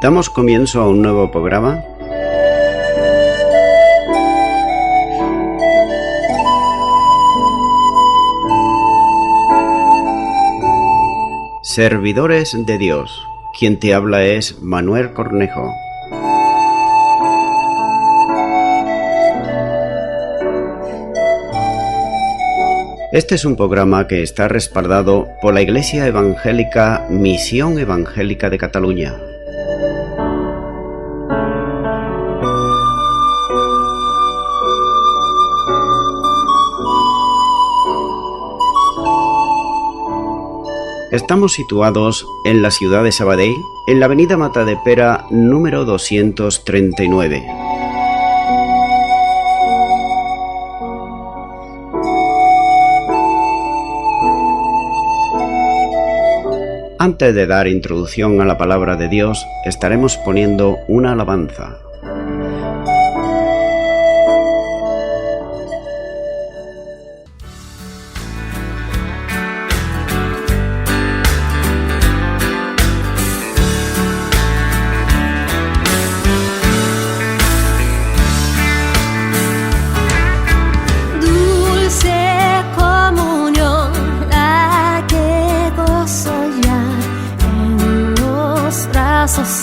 Damos comienzo a un nuevo programa. Servidores de Dios. Quien te habla es Manuel Cornejo. Este es un programa que está respaldado por la Iglesia Evangélica Misión Evangélica de Cataluña. Estamos situados en la ciudad de Sabadell, en la avenida Matadepera número 239. Antes de dar introducción a la palabra de Dios, estaremos poniendo una alabanza.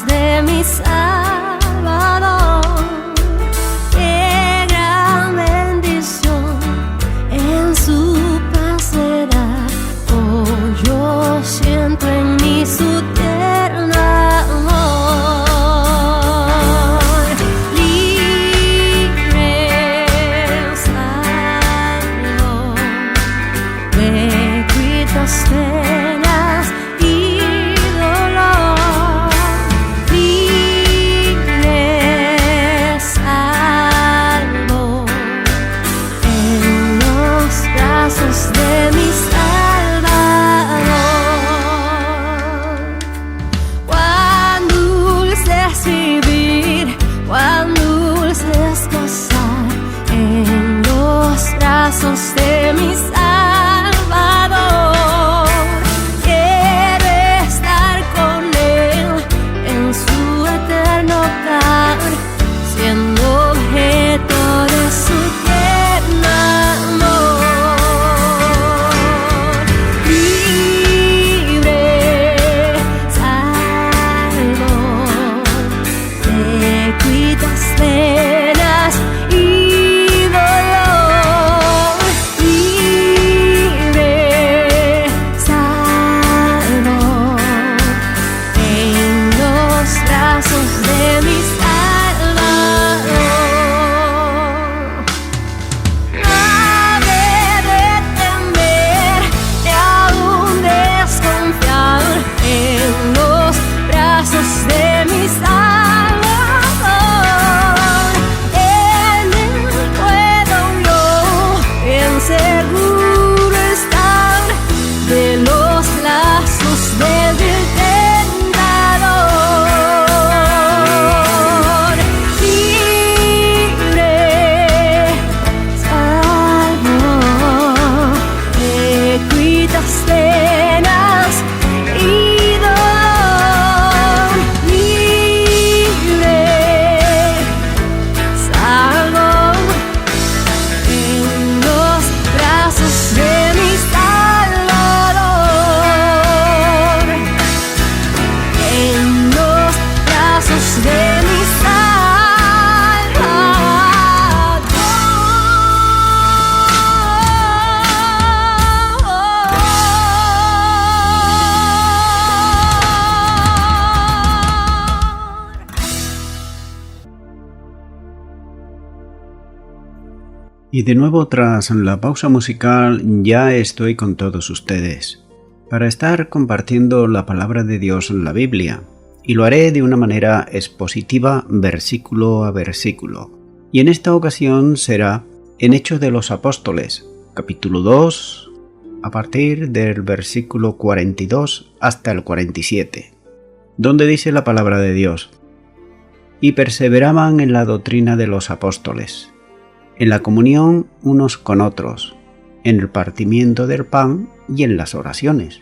De mi Salvador, qué gran bendición en su paz será. Oh, yo siento en mí su tierno amor, libre, salvo, de cuitas penas y dolor. De mi Salvador, cuán dulce es vivir, cuán dulce es gozar en los brazos de mi Salvador. Quiero estar con él en su eterno hogar, siendo objeto de su tierno amor. Penas y dolor, libre, salvo, en los brazos de mi Salvador. No debe temer ni aún desconfiar en los brazos de mi Salvador. Seguro estar de los lazos del tentador, libre, salvo, de cuitas penas y dolor, libre, salvo, de mi Salvador, en los brazos de mi Salvador. Y de nuevo, tras la pausa musical, ya estoy con todos ustedes para estar compartiendo la palabra de Dios en la Biblia, y lo haré de una manera expositiva, versículo a versículo. Y en esta ocasión será en Hechos de los Apóstoles, capítulo 2, a partir del versículo 42 hasta el 47, donde dice la palabra de Dios: y perseveraban en la doctrina de los apóstoles, en la comunión unos con otros, en el partimiento del pan y en las oraciones.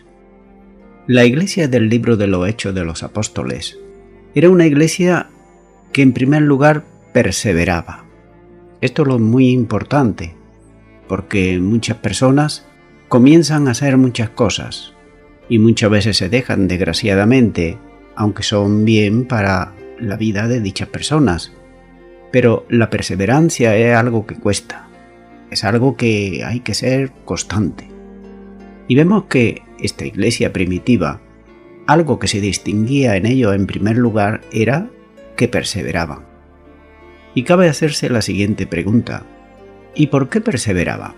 La Iglesia del libro de los Hechos de los Apóstoles Era una iglesia que en primer lugar perseveraba. Esto es lo muy importante, porque muchas personas comienzan a hacer muchas cosas y muchas veces se dejan, desgraciadamente, aunque son bien para la vida de dichas personas. Pero la perseverancia es algo que cuesta, es algo que hay que ser constante. Y vemos que esta iglesia primitiva, algo que se distinguía en ello en primer lugar era que perseveraban. Y cabe hacerse la siguiente pregunta: ¿y por qué perseveraban?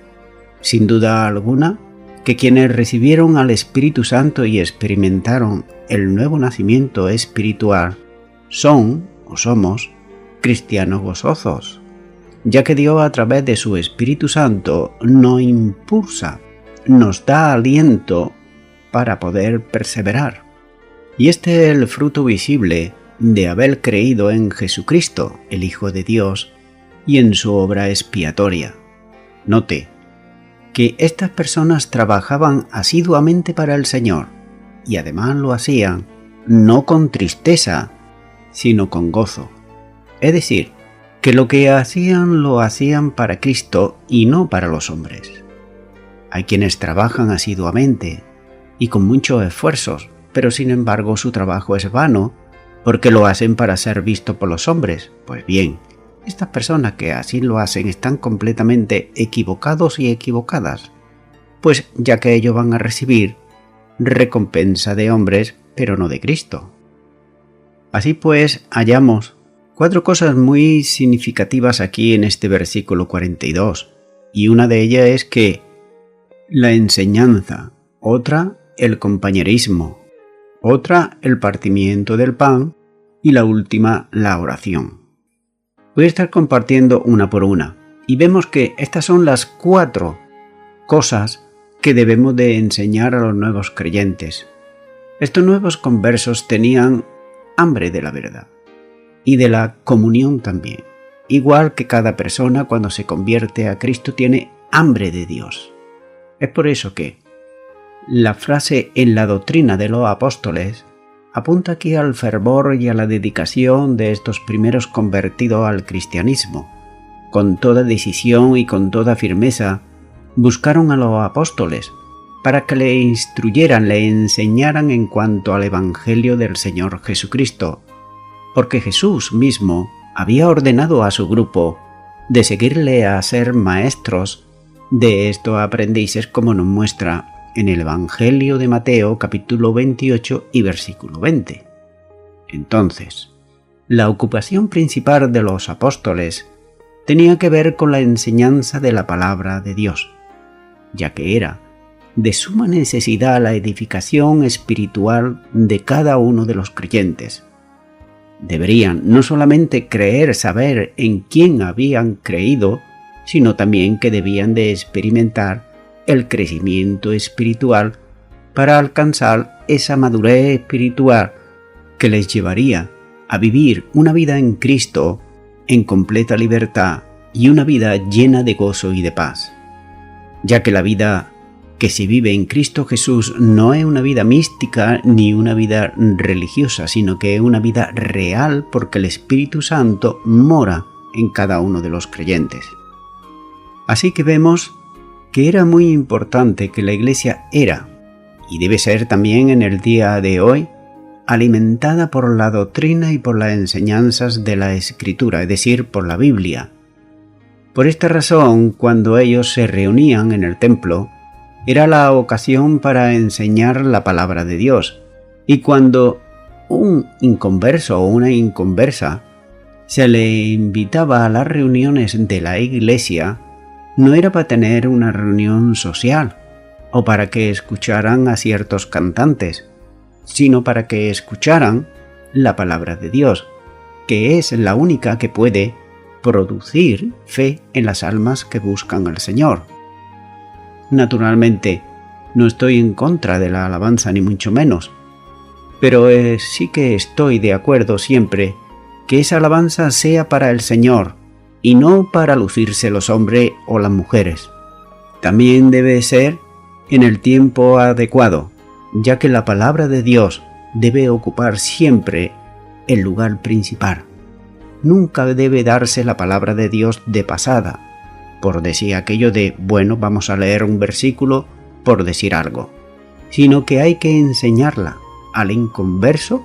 Sin duda alguna, que quienes recibieron al Espíritu Santo y experimentaron el nuevo nacimiento espiritual son o somos cristianos gozosos, ya que Dios a través de su Espíritu Santo nos impulsa, nos da aliento para poder perseverar. Y este es el fruto visible de haber creído en Jesucristo, el Hijo de Dios, y en su obra expiatoria. Note que estas personas trabajaban asiduamente para el Señor, y además lo hacían no con tristeza, sino con gozo. Es decir, que lo que hacían lo hacían para Cristo y no para los hombres. Hay quienes trabajan asiduamente y con muchos esfuerzos, pero sin embargo su trabajo es vano porque lo hacen para ser visto por los hombres. Pues bien, estas personas que así lo hacen están completamente equivocados y equivocadas, pues ya que ellos van a recibir recompensa de hombres, pero no de Cristo. Así pues, hallamos 4 cosas muy significativas aquí en este versículo 42, y una de ellas es que la enseñanza, otra el compañerismo, otra el partimiento del pan y la última la oración. Voy a estar compartiendo una por una y vemos que estas son las 4 cosas que debemos de enseñar a los nuevos creyentes. Estos nuevos conversos tenían hambre de la verdad y de la comunión también, igual que cada persona cuando se convierte a Cristo tiene hambre de Dios. Es por eso que la frase en la doctrina de los apóstoles apunta aquí al fervor y a la dedicación de estos primeros convertidos al cristianismo. Con toda decisión y con toda firmeza buscaron a los apóstoles para que le instruyeran, le enseñaran en cuanto al Evangelio del Señor Jesucristo, porque Jesús mismo había ordenado a su grupo de seguirle a ser maestros de estos aprendices, como nos muestra en el Evangelio de Mateo capítulo 28 y versículo 20. Entonces, la ocupación principal de los apóstoles tenía que ver con la enseñanza de la palabra de Dios, ya que era de suma necesidad la edificación espiritual de cada uno de los creyentes. Deberían no solamente creer, saber en quién habían creído, sino también que debían de experimentar el crecimiento espiritual para alcanzar esa madurez espiritual que les llevaría a vivir una vida en Cristo en completa libertad y una vida llena de gozo y de paz, ya que la vida que se vive en Cristo Jesús no es una vida mística ni una vida religiosa, sino que es una vida real porque el Espíritu Santo mora en cada uno de los creyentes. Así que vemos que era muy importante que la Iglesia era, y debe ser también en el día de hoy, alimentada por la doctrina y por las enseñanzas de la Escritura, es decir, por la Biblia. Por esta razón, cuando ellos se reunían en el templo, era la ocasión para enseñar la palabra de Dios, y cuando un inconverso o una inconversa se le invitaba a las reuniones de la Iglesia, no era para tener una reunión social o para que escucharan a ciertos cantantes, sino para que escucharan la palabra de Dios, que es la única que puede producir fe en las almas que buscan al Señor. Naturalmente, no estoy en contra de la alabanza ni mucho menos, pero sí que estoy de acuerdo siempre que esa alabanza sea para el Señor y no para lucirse los hombres o las mujeres. También debe ser en el tiempo adecuado, ya que la palabra de Dios debe ocupar siempre el lugar principal. Nunca debe darse la palabra de Dios de pasada, por decir aquello de, bueno, vamos a leer un versículo por decir algo, sino que hay que enseñarla al inconverso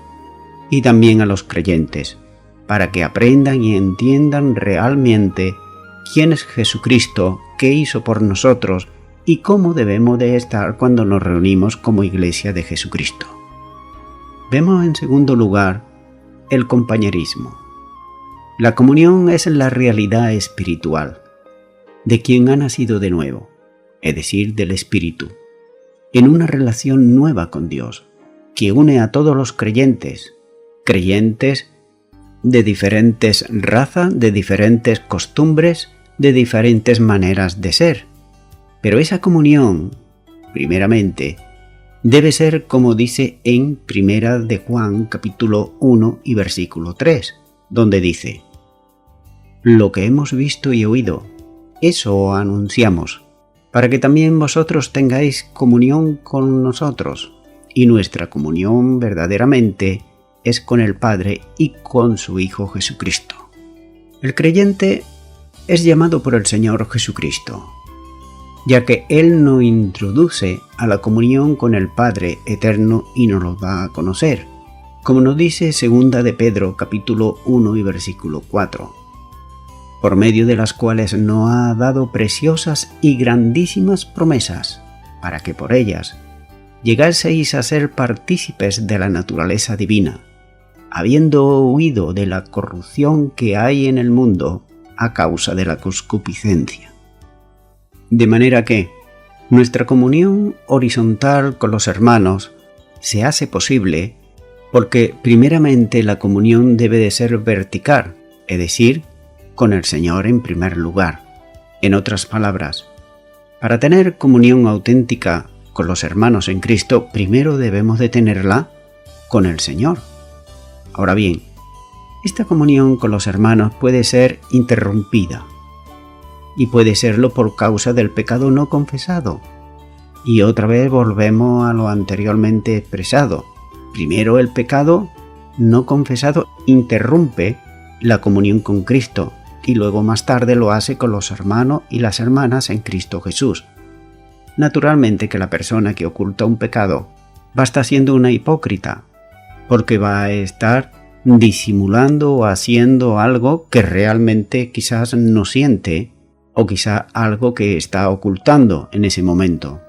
y también a los creyentes, para que aprendan y entiendan realmente quién es Jesucristo, qué hizo por nosotros y cómo debemos de estar cuando nos reunimos como Iglesia de Jesucristo. Vemos en segundo lugar el compañerismo. La comunión es la realidad espiritual de quien ha nacido de nuevo, es decir, del Espíritu, en una relación nueva con Dios, que une a todos los creyentes de diferentes razas, de diferentes costumbres, de diferentes maneras de ser. Pero esa comunión, primeramente, debe ser como dice en Primera de Juan capítulo 1 y versículo 3, donde dice: lo que hemos visto y oído, eso anunciamos, para que también vosotros tengáis comunión con nosotros, y nuestra comunión verdaderamente es con el Padre y con su Hijo Jesucristo. El creyente es llamado por el Señor Jesucristo, ya que Él nos introduce a la comunión con el Padre eterno y nos lo da a conocer, como nos dice 2 de Pedro capítulo 1 y versículo 4, por medio de las cuales nos ha dado preciosas y grandísimas promesas, para que por ellas llegaseis a ser partícipes de la naturaleza divina, habiendo huido de la corrupción que hay en el mundo a causa de la concupiscencia. De manera que nuestra comunión horizontal con los hermanos se hace posible porque primeramente la comunión debe de ser vertical, es decir, con el Señor en primer lugar. En otras palabras, para tener comunión auténtica con los hermanos en Cristo, primero debemos de tenerla con el Señor. Ahora bien, esta comunión con los hermanos puede ser interrumpida, y puede serlo por causa del pecado no confesado. Y otra vez volvemos a lo anteriormente expresado. Primero, el pecado no confesado interrumpe la comunión con Cristo, y luego más tarde lo hace con los hermanos y las hermanas en Cristo Jesús. Naturalmente que la persona que oculta un pecado va a estar siendo una hipócrita, porque va a estar disimulando o haciendo algo que realmente quizás no siente, o quizá algo que está ocultando en ese momento.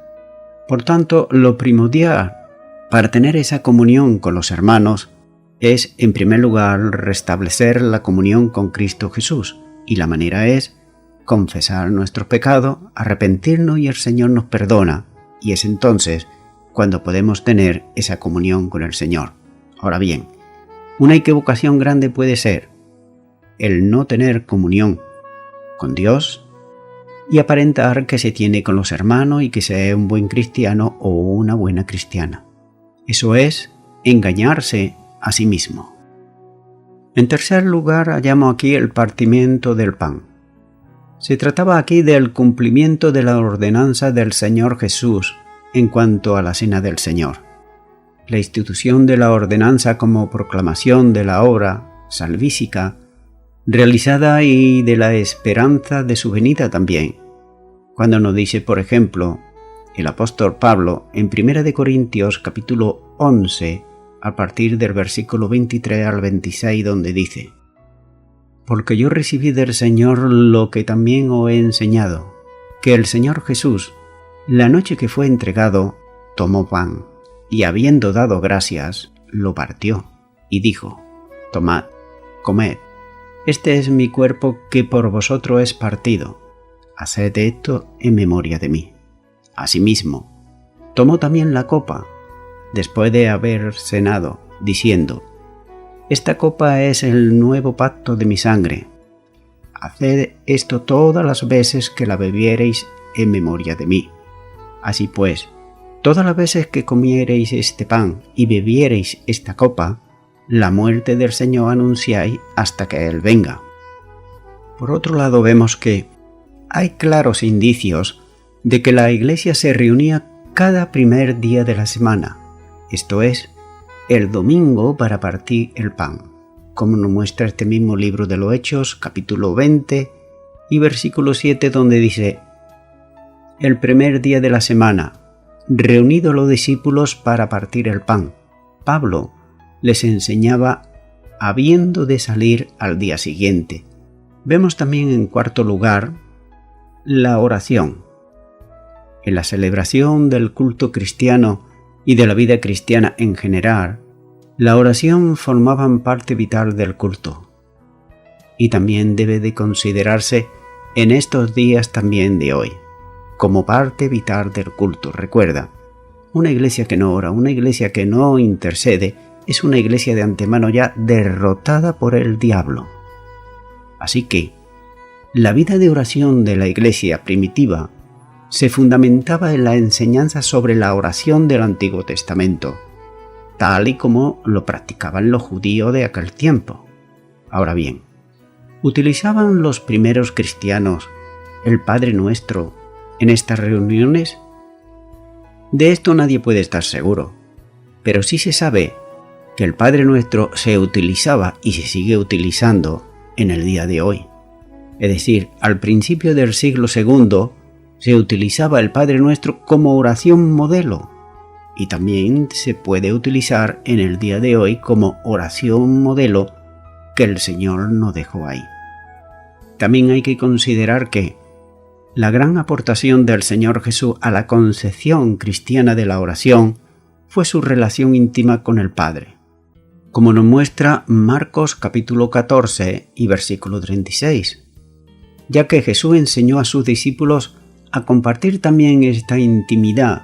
Por tanto, lo primordial para tener esa comunión con los hermanos es, en primer lugar, restablecer la comunión con Cristo Jesús, y la manera es confesar nuestros pecados, arrepentirnos y el Señor nos perdona, y es entonces cuando podemos tener esa comunión con el Señor. Ahora bien, una equivocación grande puede ser el no tener comunión con Dios y aparentar que se tiene con los hermanos y que sea un buen cristiano o una buena cristiana. Eso es engañarse a sí mismo. En tercer lugar, hallamos aquí el partimiento del pan. Se trataba aquí del cumplimiento de la ordenanza del Señor Jesús en cuanto a la cena del Señor. La institución de la ordenanza como proclamación de la obra salvífica realizada y de la esperanza de su venida también, cuando nos dice, por ejemplo, el apóstol Pablo en 1 Corintios capítulo 11, a partir del versículo 23 al 26, donde dice: porque yo recibí del Señor lo que también os he enseñado, que el Señor Jesús, la noche que fue entregado, tomó pan, y habiendo dado gracias, lo partió, y dijo: tomad, comed, este es mi cuerpo que por vosotros es partido, haced esto en memoria de mí. Asimismo, tomó también la copa, después de haber cenado, diciendo: esta copa es el nuevo pacto de mi sangre. Haced esto todas las veces que la bebiereis en memoria de mí. Así pues, todas las veces que comiereis este pan y bebiereis esta copa, la muerte del Señor anunciáis hasta que Él venga. Por otro lado, vemos que hay claros indicios de que la Iglesia se reunía cada primer día de la semana, esto es, el domingo, para partir el pan. como nos muestra este mismo libro de los Hechos, capítulo 20 y versículo 7, donde dice: el primer día de la semana, reunidos los discípulos para partir el pan, Pablo les enseñaba habiendo de salir al día siguiente. Vemos también en cuarto lugar la oración. En la celebración del culto cristiano y de la vida cristiana en general, la oración formaba parte vital del culto. Y también debe de considerarse en estos días también de hoy, como parte vital del culto. Recuerda, una iglesia que no ora, una iglesia que no intercede, es una iglesia de antemano ya derrotada por el diablo. Así que, la vida de oración de la iglesia primitiva se fundamentaba en la enseñanza sobre la oración del Antiguo Testamento, tal y como lo practicaban los judíos de aquel tiempo. Ahora bien, ¿utilizaban los primeros cristianos el Padre Nuestro en estas reuniones? De esto nadie puede estar seguro, pero sí se sabe que el Padre Nuestro se utilizaba y se sigue utilizando en el día de hoy. Es decir, al principio del siglo II se utilizaba el Padre Nuestro como oración modelo y también se puede utilizar en el día de hoy como oración modelo que el Señor nos dejó ahí. También hay que considerar que la gran aportación del Señor Jesús a la concepción cristiana de la oración fue su relación íntima con el Padre, como nos muestra Marcos capítulo 14 y versículo 36, ya que Jesús enseñó a sus discípulos a compartir también esta intimidad,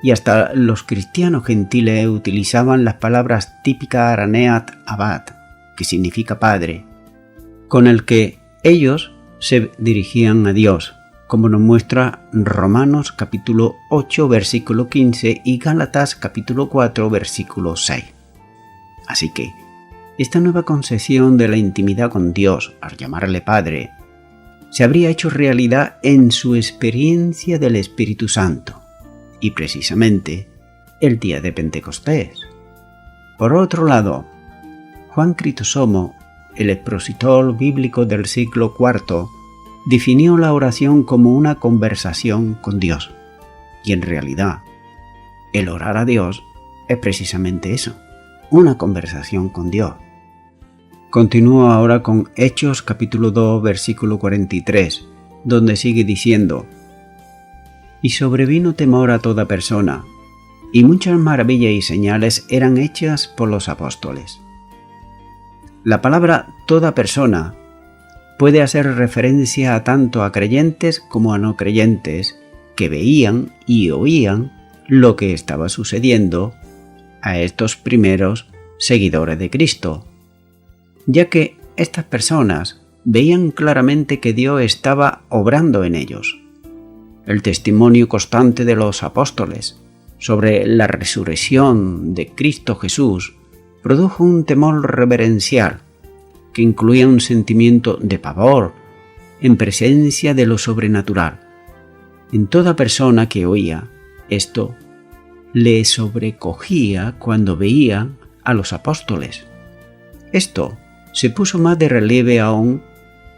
y hasta los cristianos gentiles utilizaban las palabras típicas araneat abad, que significa Padre, con el que ellos se dirigían a Dios, como nos muestra Romanos capítulo 8 versículo 15 y Gálatas capítulo 4 versículo 6. Así que, esta nueva concepción de la intimidad con Dios, al llamarle Padre, se habría hecho realidad en su experiencia del Espíritu Santo, y precisamente el día de Pentecostés. Por otro lado, Juan Crisóstomo, el expositor bíblico del siglo IV, definió la oración como una conversación con Dios, y en realidad, el orar a Dios es precisamente eso, una conversación con Dios. Continúo ahora con Hechos capítulo 2 versículo 43, donde sigue diciendo: y sobrevino temor a toda persona, y muchas maravillas y señales eran hechas por los apóstoles. La palabra toda persona puede hacer referencia tanto a creyentes como a no creyentes que veían y oían lo que estaba sucediendo a estos primeros seguidores de Cristo, ya que estas personas veían claramente que Dios estaba obrando en ellos. El testimonio constante de los apóstoles sobre la resurrección de Cristo Jesús produjo un temor reverencial que incluía un sentimiento de pavor en presencia de lo sobrenatural. En toda persona que oía esto, le sobrecogía cuando veía a los apóstoles. Esto se puso más de relieve aún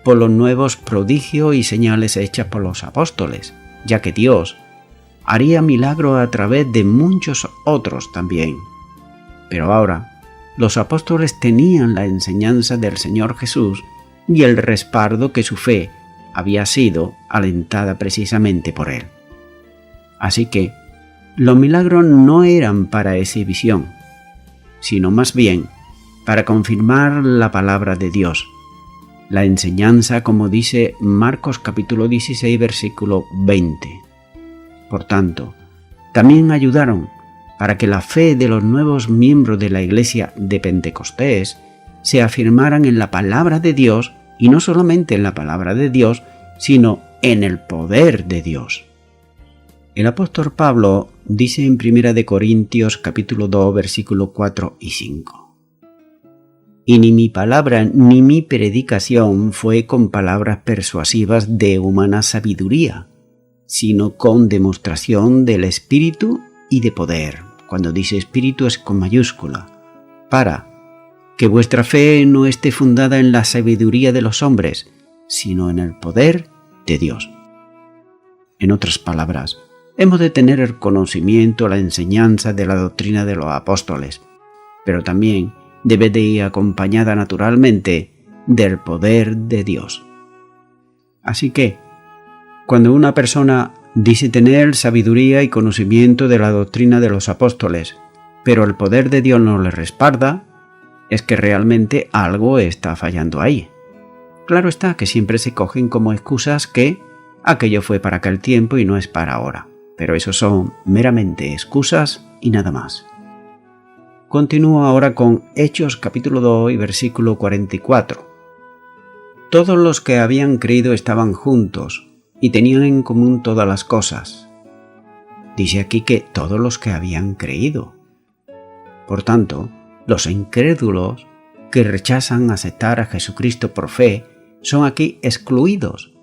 por los nuevos prodigios y señales hechas por los apóstoles, ya que Dios haría milagros a través de muchos otros también. Pero ahora, los apóstoles tenían la enseñanza del Señor Jesús y el respaldo que su fe había sido alentada precisamente por Él. Así que, los milagros no eran para exhibición, sino más bien para confirmar la palabra de Dios, la enseñanza como dice Marcos capítulo 16 versículo 20. Por tanto, también ayudaron para que la fe de los nuevos miembros de la iglesia de Pentecostés se afirmaran en la palabra de Dios, y no solamente en la palabra de Dios, sino en el poder de Dios. El apóstol Pablo dice en 1 Corintios capítulo 2 versículo 4 y 5: y ni mi palabra ni mi predicación fue con palabras persuasivas de humana sabiduría, sino con demostración del Espíritu y de poder. Cuando dice Espíritu es con mayúscula, para que vuestra fe no esté fundada en la sabiduría de los hombres, sino en el poder de Dios. En otras palabras, hemos de tener el conocimiento, la enseñanza de la doctrina de los apóstoles, pero también debe de ir acompañada naturalmente del poder de Dios. Así que, cuando una persona dice tener sabiduría y conocimiento de la doctrina de los apóstoles, pero el poder de Dios no le respalda, es que realmente algo está fallando ahí. Claro está que siempre se cogen como excusas que aquello fue para aquel tiempo y no es para ahora, pero eso son meramente excusas y nada más. Continúo ahora con Hechos capítulo 2 y versículo 44. Todos los que habían creído estaban juntos y tenían en común todas las cosas. Dice aquí que todos los que habían creído. Por tanto, los incrédulos que rechazan aceptar a Jesucristo por fe son aquí excluidos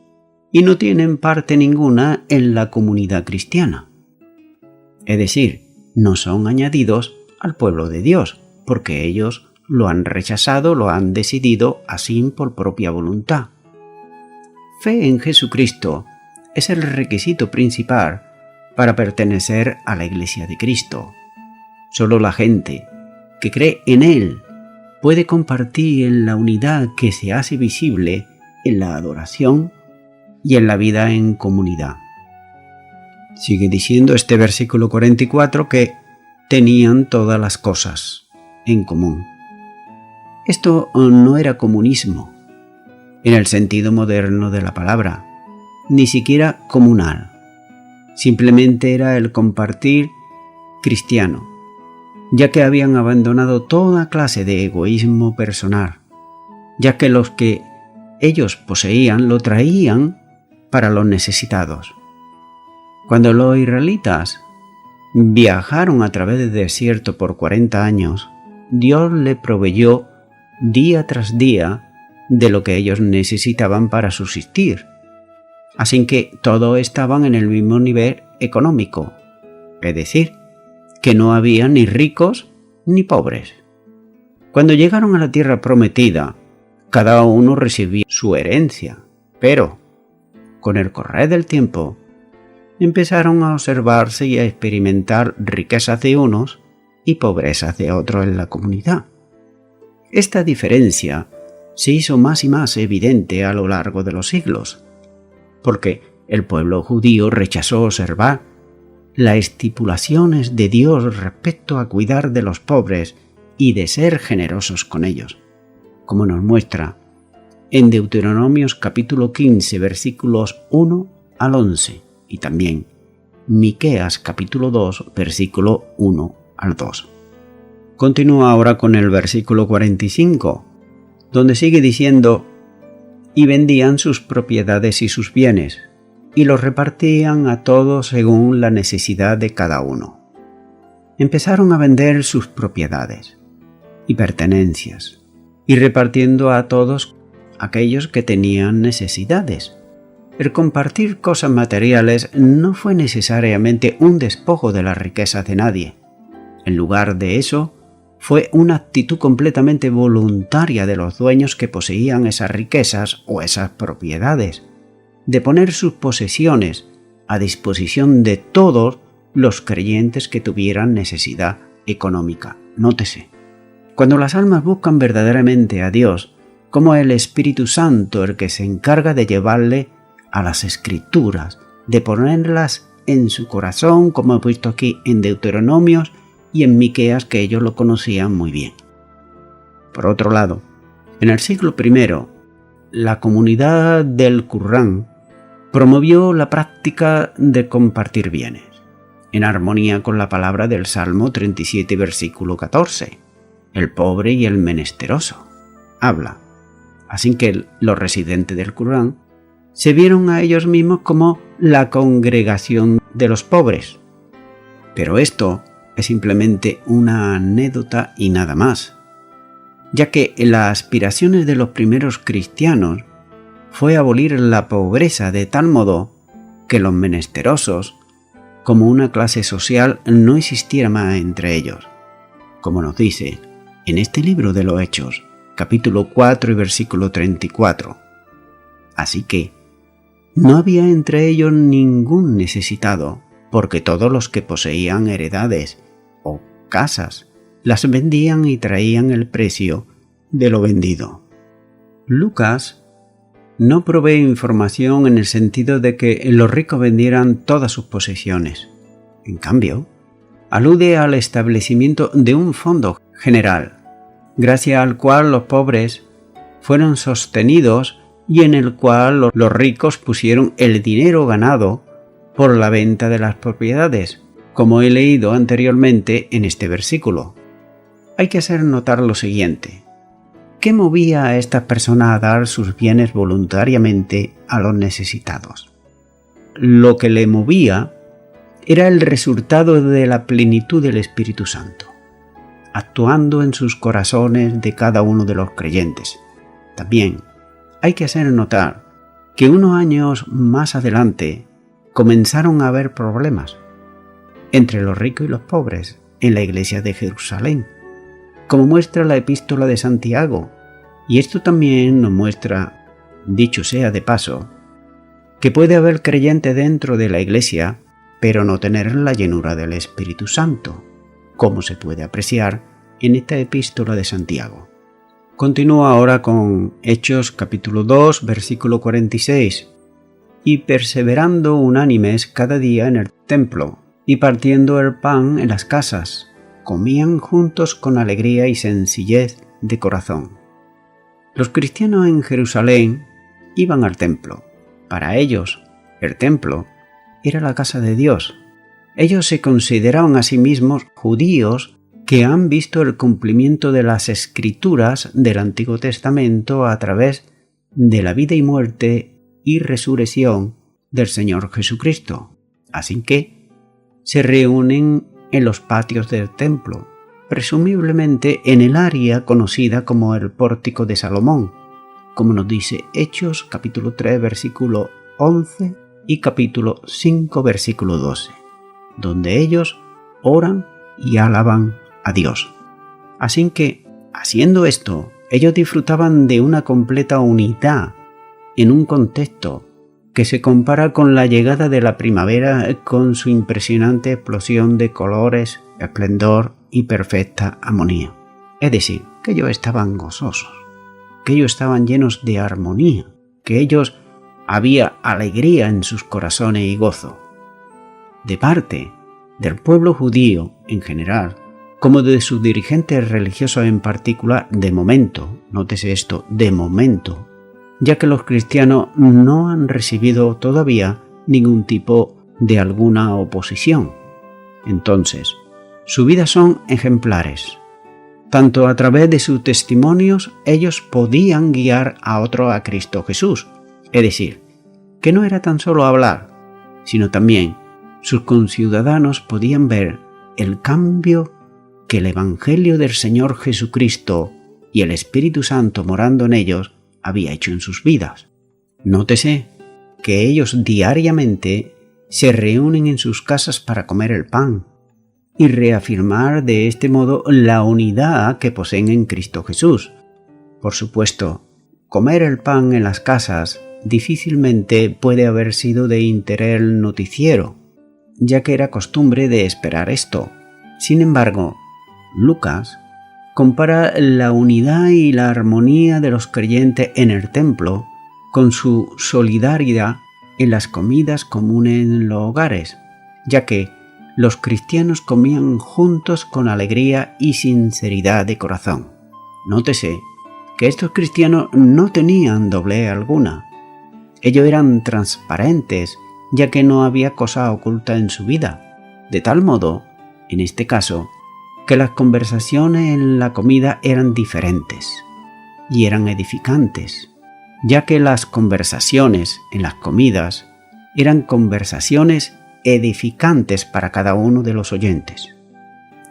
y no tienen parte ninguna en la comunidad cristiana. Es decir, no son añadidos al pueblo de Dios, porque ellos lo han rechazado, lo han decidido así por propia voluntad. Fe en Jesucristo es el requisito principal para pertenecer a la Iglesia de Cristo. Solo la gente que cree en Él puede compartir en la unidad que se hace visible en la adoración y en la vida en comunidad. Sigue diciendo este versículo 44 que tenían todas las cosas en común. Esto no era comunismo, en el sentido moderno de la palabra, ni siquiera comunal. Simplemente era el compartir cristiano, ya que habían abandonado toda clase de egoísmo personal, ya que los que ellos poseían lo traían para los necesitados. Cuando los israelitas viajaron a través del desierto por 40 años, Dios les proveyó día tras día de lo que ellos necesitaban para subsistir. Así que todos estaban en el mismo nivel económico, es decir, que no había ni ricos ni pobres. Cuando llegaron a la tierra prometida, cada uno recibió su herencia, pero con el correr del tiempo empezaron a observarse y a experimentar riquezas de unos y pobrezas de otros en la comunidad. Esta diferencia se hizo más y más evidente a lo largo de los siglos, porque el pueblo judío rechazó observar las estipulaciones de Dios respecto a cuidar de los pobres y de ser generosos con ellos, como nos muestra en Deuteronomios capítulo 15 versículos 1 al 11 y también Miqueas capítulo 2 versículo 1 al 2. Continúa ahora con el versículo 45, donde sigue diciendo: y vendían sus propiedades y sus bienes, y los repartían a todos según la necesidad de cada uno. Empezaron a vender sus propiedades y pertenencias, y repartiendo a todos aquellos que tenían necesidades. El compartir cosas materiales no fue necesariamente un despojo de las riquezas de nadie. En lugar de eso, fue una actitud completamente voluntaria de los dueños que poseían esas riquezas o esas propiedades, de poner sus posesiones a disposición de todos los creyentes que tuvieran necesidad económica. Nótese, cuando las almas buscan verdaderamente a Dios, como el Espíritu Santo el que se encarga de llevarle a las Escrituras, de ponerlas en su corazón, como he visto aquí en Deuteronomios y en Miqueas, que ellos lo conocían muy bien. Por otro lado, en el siglo I, la comunidad del Qur'án promovió la práctica de compartir bienes, en armonía con la palabra del Salmo 37, versículo 14. El pobre y el menesteroso habla. Así que los residentes del Qur'án se vieron a ellos mismos como la congregación de los pobres. Pero esto es simplemente una anécdota y nada más, ya que las aspiraciones de los primeros cristianos fue abolir la pobreza de tal modo que los menesterosos, como una clase social, no existiera más entre ellos. Como nos dice en este libro de los Hechos, capítulo 4 y versículo 34. Así que no había entre ellos ningún necesitado, porque todos los que poseían heredades o casas las vendían y traían el precio de lo vendido. Lucas no provee información en el sentido de que los ricos vendieran todas sus posesiones. En cambio, alude al establecimiento de un fondo general, gracias al cual los pobres fueron sostenidos y en el cual los ricos pusieron el dinero ganado por la venta de las propiedades, como he leído anteriormente en este versículo. Hay que hacer notar lo siguiente. ¿Qué movía a estas personas a dar sus bienes voluntariamente a los necesitados? Lo que le movía era el resultado de la plenitud del Espíritu Santo, actuando en sus corazones de cada uno de los creyentes. También hay que hacer notar que unos años más adelante comenzaron a haber problemas entre los ricos y los pobres en la iglesia de Jerusalén, como muestra la epístola de Santiago, y esto también nos muestra, dicho sea de paso, que puede haber creyente dentro de la iglesia, pero no tener la llenura del Espíritu Santo, como se puede apreciar en esta epístola de Santiago. Continúa ahora con Hechos capítulo 2, versículo 46. Y perseverando unánimes cada día en el templo, y partiendo el pan en las casas, comían juntos con alegría y sencillez de corazón. Los cristianos en Jerusalén iban al templo. Para ellos, el templo era la casa de Dios. Ellos se consideraban a sí mismos judíos que han visto el cumplimiento de las Escrituras del Antiguo Testamento a través de la vida y muerte y resurrección del Señor Jesucristo. Así que se reúnen en los patios del templo, presumiblemente en el área conocida como el Pórtico de Salomón, como nos dice Hechos capítulo 3 versículo 11 y capítulo 5 versículo 12, donde ellos oran y alaban a Dios. Así que, haciendo esto, ellos disfrutaban de una completa unidad en un contexto que se compara con la llegada de la primavera con su impresionante explosión de colores, esplendor y perfecta armonía. Es decir, que ellos estaban gozosos, que ellos estaban llenos de armonía, que ellos había alegría en sus corazones y gozo. De parte del pueblo judío en general, como de sus dirigentes religiosos en particular, de momento, nótese esto, de momento, ya que los cristianos no han recibido todavía ningún tipo de alguna oposición. Entonces, sus vidas son ejemplares. Tanto a través de sus testimonios, ellos podían guiar a otros a Cristo Jesús. Es decir, que no era tan solo hablar, sino también sus conciudadanos podían ver el cambio que el Evangelio del Señor Jesucristo y el Espíritu Santo morando en ellos había hecho en sus vidas. Nótese que ellos diariamente se reúnen en sus casas para comer el pan y reafirmar de este modo la unidad que poseen en Cristo Jesús. Por supuesto, comer el pan en las casas difícilmente puede haber sido de interés noticiero, ya que era costumbre de esperar esto. Sin embargo, Lucas compara la unidad y la armonía de los creyentes en el templo con su solidaridad en las comidas comunes en los hogares, ya que los cristianos comían juntos con alegría y sinceridad de corazón. Nótese que estos cristianos no tenían doblez alguna. Ellos eran transparentes, ya que no había cosa oculta en su vida. De tal modo, en este caso, que las conversaciones en la comida eran diferentes y eran edificantes, ya que las conversaciones en las comidas eran conversaciones edificantes para cada uno de los oyentes.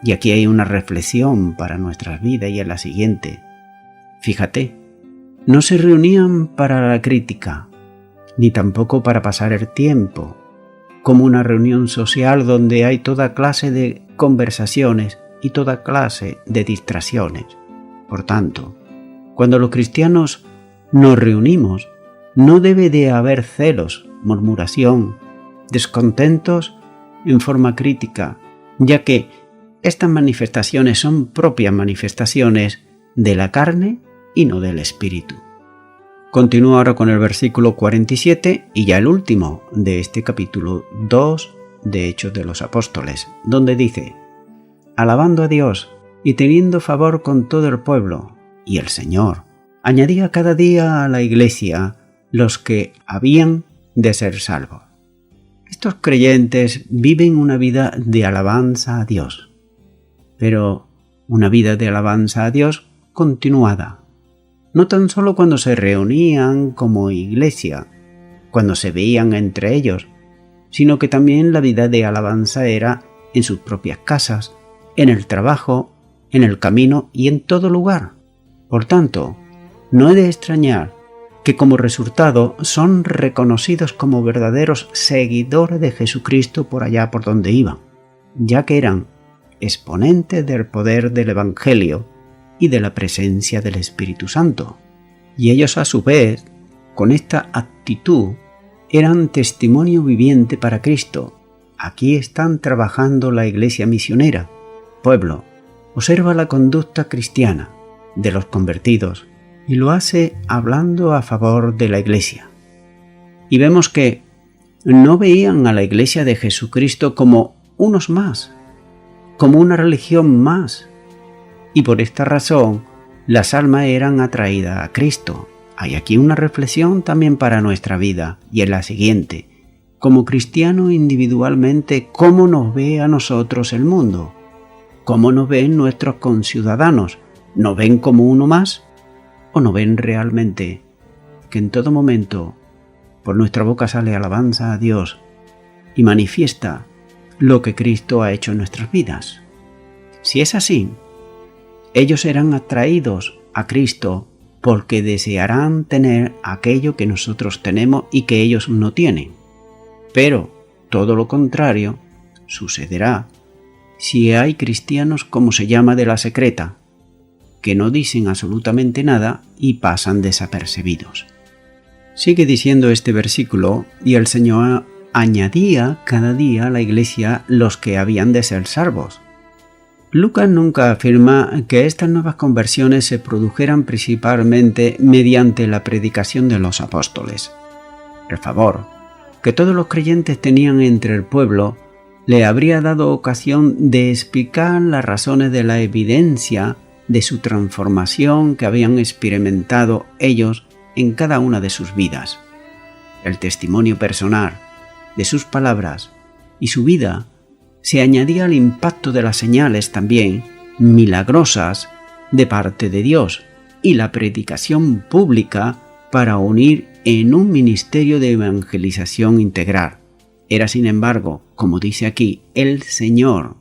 Y aquí hay una reflexión para nuestras vidas y es la siguiente. Fíjate, no se reunían para la crítica, ni tampoco para pasar el tiempo, como una reunión social donde hay toda clase de conversaciones y toda clase de distracciones. Por tanto, cuando los cristianos nos reunimos, no debe de haber celos, murmuración, descontentos en forma crítica, ya que estas manifestaciones son propias manifestaciones de la carne y no del espíritu. Continúo ahora con el versículo 47 y ya el último de este capítulo 2 de Hechos de los Apóstoles, donde dice: alabando a Dios y teniendo favor con todo el pueblo, y el Señor añadía cada día a la iglesia los que habían de ser salvos. Estos creyentes viven una vida de alabanza a Dios, pero una vida de alabanza a Dios continuada, no tan solo cuando se reunían como iglesia, cuando se veían entre ellos, sino que también la vida de alabanza era en sus propias casas, en el trabajo, en el camino y en todo lugar. Por tanto, no he de extrañar que como resultado son reconocidos como verdaderos seguidores de Jesucristo por allá por donde iban, ya que eran exponentes del poder del Evangelio y de la presencia del Espíritu Santo. Y ellos a su vez, con esta actitud, eran testimonio viviente para Cristo. Aquí están trabajando la iglesia misionera. Pueblo, observa la conducta cristiana de los convertidos y lo hace hablando a favor de la iglesia. Y vemos que no veían a la iglesia de Jesucristo como unos más, como una religión más, y por esta razón las almas eran atraídas a Cristo. Hay aquí una reflexión también para nuestra vida, y es la siguiente: como cristianos individualmente, ¿cómo nos ve a nosotros el mundo? ¿Cómo nos ven nuestros conciudadanos? ¿Nos ven como uno más? ¿O nos ven realmente que en todo momento por nuestra boca sale alabanza a Dios y manifiesta lo que Cristo ha hecho en nuestras vidas? Si es así, ellos serán atraídos a Cristo porque desearán tener aquello que nosotros tenemos y que ellos no tienen. Pero todo lo contrario sucederá si hay cristianos, como se llama, de la secreta, que no dicen absolutamente nada y pasan desapercibidos. Sigue diciendo este versículo: y el Señor añadía cada día a la iglesia los que habían de ser salvos. Lucas nunca afirma que estas nuevas conversiones se produjeran principalmente mediante la predicación de los apóstoles. El favor que todos los creyentes tenían entre el pueblo le habría dado ocasión de explicar las razones de la evidencia de su transformación que habían experimentado ellos en cada una de sus vidas. El testimonio personal de sus palabras y su vida se añadía al impacto de las señales también milagrosas de parte de Dios y la predicación pública para unir en un ministerio de evangelización integral. Era, sin embargo, como dice aquí, el Señor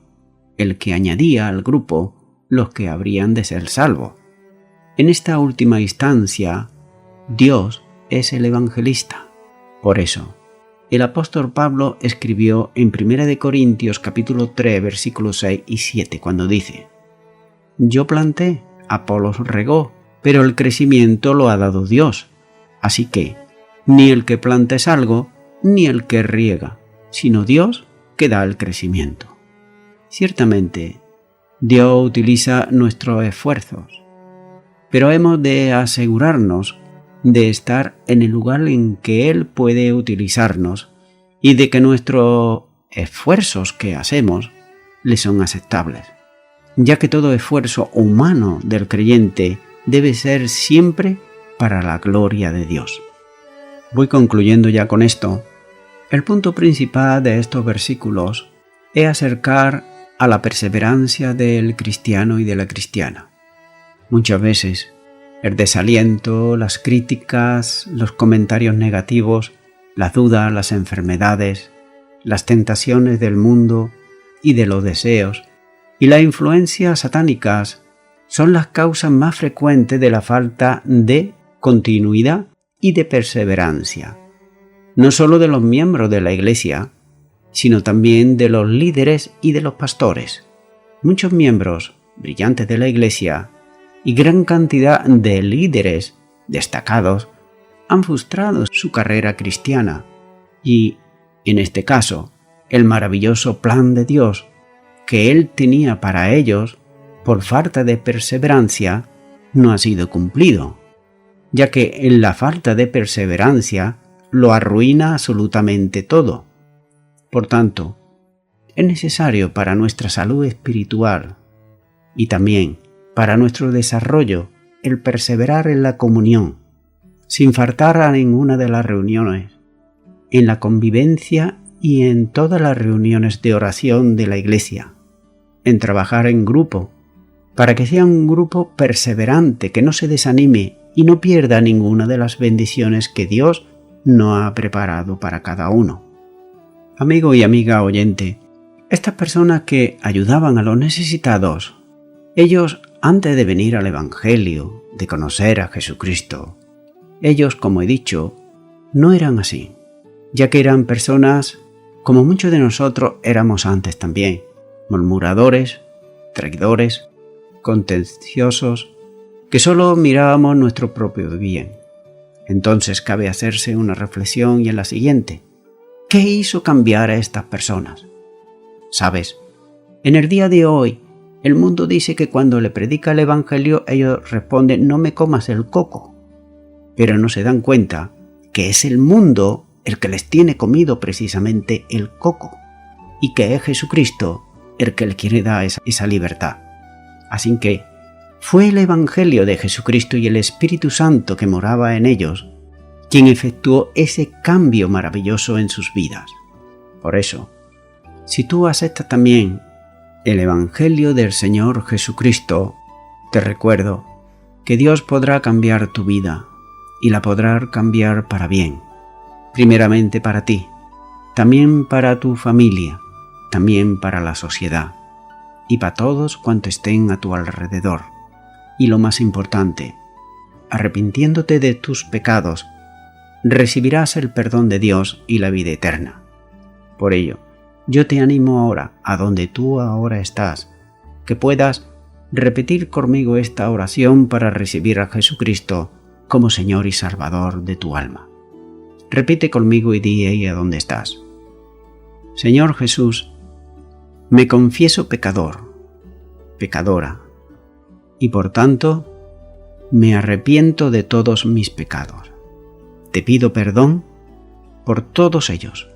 el que añadía al grupo los que habrían de ser salvos. En esta última instancia, Dios es el evangelista. Por eso, el apóstol Pablo escribió en 1 Corintios capítulo 3, versículos 6 y 7, cuando dice: yo planté, Apolos regó, pero el crecimiento lo ha dado Dios. Así que, ni el que planta es algo, ni el que riega, sino Dios que da el crecimiento. Ciertamente, Dios utiliza nuestros esfuerzos, pero hemos de asegurarnos de estar en el lugar en que Él puede utilizarnos y de que nuestros esfuerzos que hacemos le son aceptables, ya que todo esfuerzo humano del creyente debe ser siempre para la gloria de Dios. Voy concluyendo ya con esto. El punto principal de estos versículos es acercar a la perseverancia del cristiano y de la cristiana. Muchas veces el desaliento, las críticas, los comentarios negativos, las dudas, las enfermedades, las tentaciones del mundo y de los deseos y las influencias satánicas son las causas más frecuentes de la falta de continuidad y de perseverancia, no solo de los miembros de la Iglesia, sino también de los líderes y de los pastores. Muchos miembros brillantes de la Iglesia y gran cantidad de líderes destacados han frustrado su carrera cristiana y, en este caso, el maravilloso plan de Dios que Él tenía para ellos, por falta de perseverancia, no ha sido cumplido, ya que en la falta de perseverancia lo arruina absolutamente todo. Por tanto, es necesario para nuestra salud espiritual y también para nuestro desarrollo el perseverar en la comunión, sin faltar a ninguna de las reuniones, en la convivencia y en todas las reuniones de oración de la Iglesia, en trabajar en grupo, para que sea un grupo perseverante, que no se desanime y no pierda ninguna de las bendiciones que Dios nos ha preparado para cada uno. Amigo y amiga oyente, estas personas que ayudaban a los necesitados, ellos, antes de venir al Evangelio, de conocer a Jesucristo, ellos, como he dicho, no eran así, ya que eran personas como muchos de nosotros éramos antes también, murmuradores, traidores, contenciosos, que solo mirábamos nuestro propio bien. Entonces cabe hacerse una reflexión y en la siguiente: ¿qué hizo cambiar a estas personas? ¿Sabes? En el día de hoy, el mundo dice que cuando le predica el Evangelio, ellos responden: no me comas el coco. Pero no se dan cuenta que es el mundo el que les tiene comido precisamente el coco, y que es Jesucristo el que les quiere dar esa libertad. Así que fue el Evangelio de Jesucristo y el Espíritu Santo que moraba en ellos quien efectuó ese cambio maravilloso en sus vidas. Por eso, si tú aceptas también el Evangelio del Señor Jesucristo, te recuerdo que Dios podrá cambiar tu vida y la podrá cambiar para bien. Primeramente para ti, también para tu familia, también para la sociedad y para todos cuantos estén a tu alrededor. Y lo más importante, arrepintiéndote de tus pecados, recibirás el perdón de Dios y la vida eterna. Por ello, yo te animo ahora, a donde tú ahora estás, que puedas repetir conmigo esta oración para recibir a Jesucristo como Señor y Salvador de tu alma. Repite conmigo y di ahí a donde estás: Señor Jesús, me confieso pecador, pecadora, y por tanto me arrepiento de todos mis pecados. Te pido perdón por todos ellos,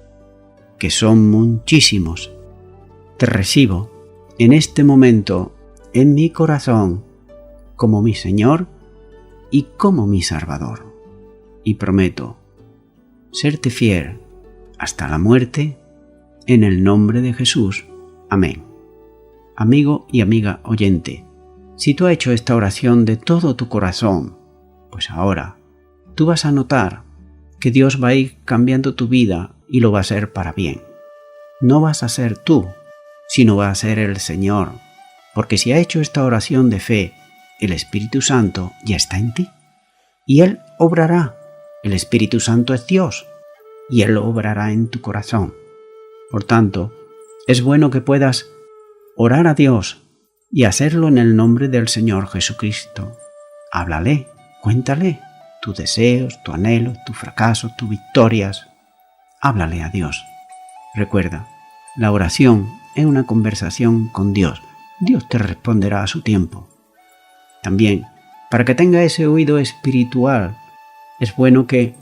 que son muchísimos. Te recibo en este momento en mi corazón como mi Señor y como mi Salvador. Y prometo serte fiel hasta la muerte, en el nombre de Jesús. Amén. Amigo y amiga oyente, si tú has hecho esta oración de todo tu corazón, pues ahora tú vas a notar que Dios va a ir cambiando tu vida y lo va a hacer para bien. No vas a ser tú, sino va a ser el Señor, porque si has hecho esta oración de fe, el Espíritu Santo ya está en ti y Él obrará. El Espíritu Santo es Dios y Él obrará en tu corazón. Por tanto, es bueno que puedas orar a Dios y hacerlo en el nombre del Señor Jesucristo. Háblale, cuéntale tus deseos, tus anhelos, tus fracasos, tus victorias. Háblale a Dios. Recuerda, la oración es una conversación con Dios. Dios te responderá a su tiempo. También, para que tenga ese oído espiritual, es bueno que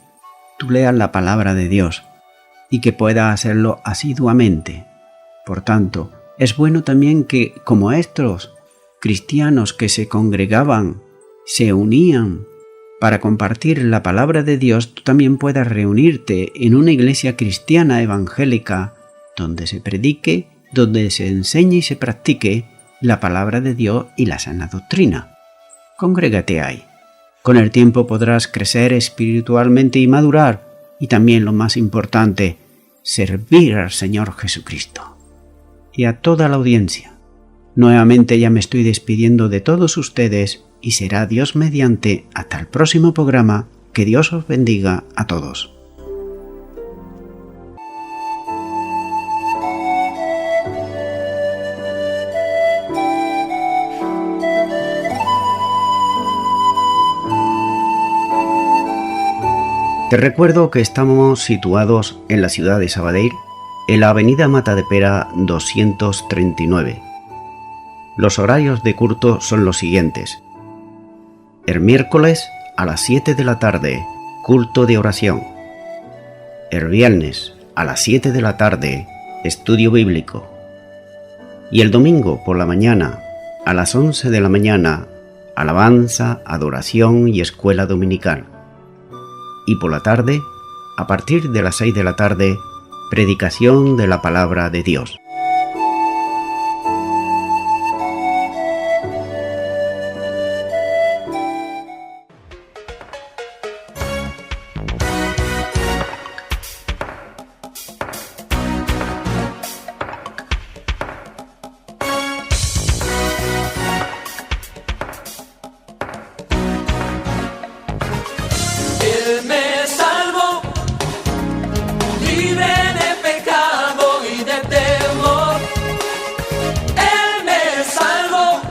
tú leas la palabra de Dios y que puedas hacerlo asiduamente. Por tanto, es bueno también que, como estos cristianos que se congregaban, se unían para compartir la palabra de Dios, tú también puedas reunirte en una iglesia cristiana evangélica donde se predique, donde se enseñe y se practique la palabra de Dios y la sana doctrina. Congrégate ahí. Con el tiempo podrás crecer espiritualmente y madurar, y también lo más importante, servir al Señor Jesucristo. Y a toda la audiencia, nuevamente ya me estoy despidiendo de todos ustedes y será Dios mediante hasta el próximo programa. Que Dios os bendiga a todos. Te recuerdo que estamos situados en la ciudad de Sabadell, en la avenida Matadepera 239. Los horarios de culto son los siguientes. El miércoles a las 7 de la tarde, culto de oración. El viernes a las 7 de la tarde, estudio bíblico. Y el domingo por la mañana, a las 11 de la mañana, alabanza, adoración y escuela dominical. Y por la tarde, a partir de las 6 de la tarde, predicación de la palabra de Dios. Él me salvó, libre de pecado y de temor. Él me salvó,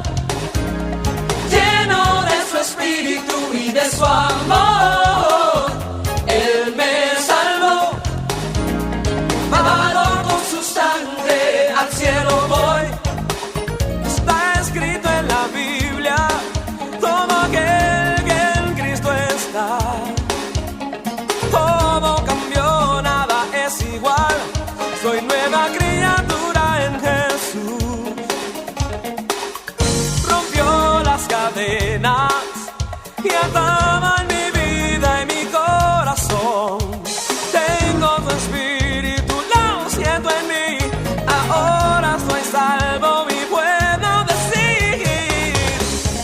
lleno de su espíritu y de su amor. Él me salvó, lavado con su sangre, al cielo voy. Está escrito en la Biblia, todo aquel que en Cristo está. Todo cambió, nada es igual. Soy nueva criatura en Jesús. Rompió las cadenas y ataba en mi vida y mi corazón. Tengo tu espíritu, lo siento en mí. Ahora soy salvo y puedo decir: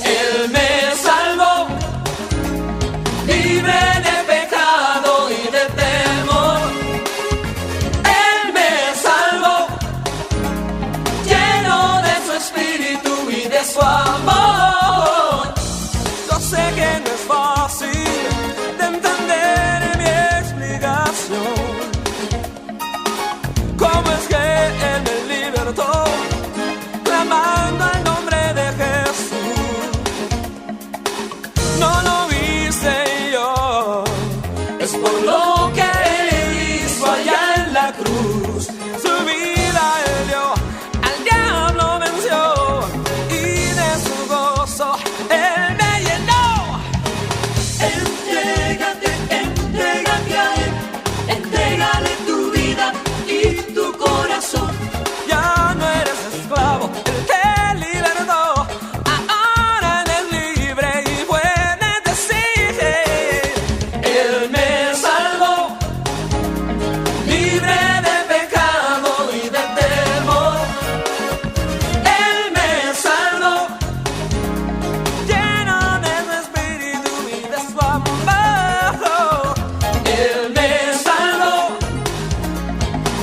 Él me salvó, libre de pecado y de temor. Él me salvó, lleno de su espíritu y de su amor. Yo sé que no es fácil de entender mi explicación. ¿Cómo es que Él me libertó, clamando el nombre de Jesús? No lo hice yo, es por lo que Él hizo allá en la cruz. Su vida Él dio, al diablo venció, y de su gozo Él me llenó. Entrégate, entrégate a Él, entrégale tu vida y tu corazón. Ya no eres esclavo, Él te libertó. Ahora eres libre y puedes decir: Él me salvó, libre de pecado y de temor. Él me salvó, lleno de su espíritu y de su amor. Él me salvó,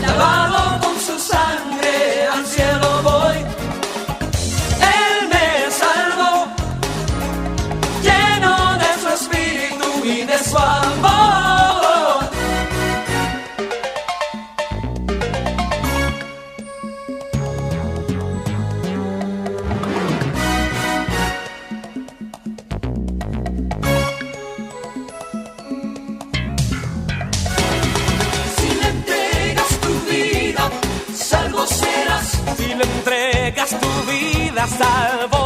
lavado con su sangre, al cielo voy. Él me salvó, lleno de su espíritu y de su amor. Si le entregas tu vida, salvo serás. Si le entregas tu vida, salvo